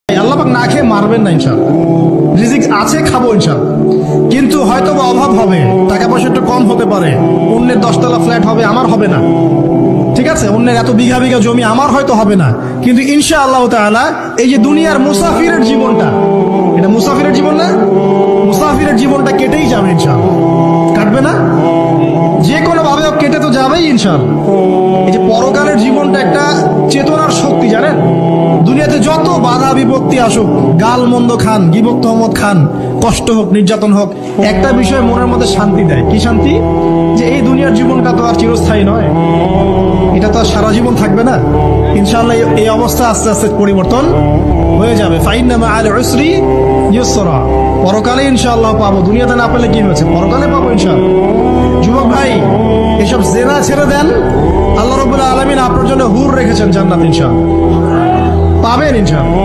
আল্লাহ পাক না খেয়ে মারবেন না ইনশাআল্লাহ। রিজিক আছে, খাবো ইনশাআল্লাহ, কিন্তু হয়তো বা অভাব হবে, টাকা পয়সা একটু কম হতে পারে, অন্যের 10 তলা ফ্ল্যাট হবে, আমার হবে না, ঠিক আছে, অন্যের এত বিঘা বিঘা জমি আমার হয়তো হবে না, কিন্তু ইনশাআল্লাহ তাআলা এই যে দুনিয়ার মুসাফিরের জীবনটা, এটা মুসাফিরের জীবন না, মুসাফিরের জীবনটা কেটেই যাবে ইনশাআল্লাহ। কাটবে না? যে কোনো ভাবে কেটে তো যাবেই ইনশাআল্লাহ। এই যে পরকালের জীবনটা একটা চেতনার শক্তি, জানেন, দুনিয়াতে যত বাধা বিপত্তি আসুক, গাল মন্দ খান, গীবত তহমত খান, কষ্ট হোক, নির্যাতন হোক, একটা বিষয় মনের মধ্যে শান্তি দেয়। কি শান্তি? যে এই দুনিয়ার জীবনটা তো আর চিরস্থায়ী নয়, এটা তো আর সারা জীবন থাকবে না। ইনশাআল্লাহ এই অবস্থা আস্তে আস্তে পরিবর্তন হয়ে যাবে। ফাইন্না মাআল উসরি ইউসরা, পরকালে ইনশাআল্লাহ পাবো, দুনিয়াতে না পেলে কি হয়েছে, পরকালে পাবো ইনশাআল্লাহ। যুবক ভাই, এসব জেনা ছেড়ে দেন, আল্লাহ রাব্বুল আলামিন আপনার জন্য হুর রেখেছেন জান্নাত, ইনশাআল্লাহ পাবেন ইনশাআল্লাহ।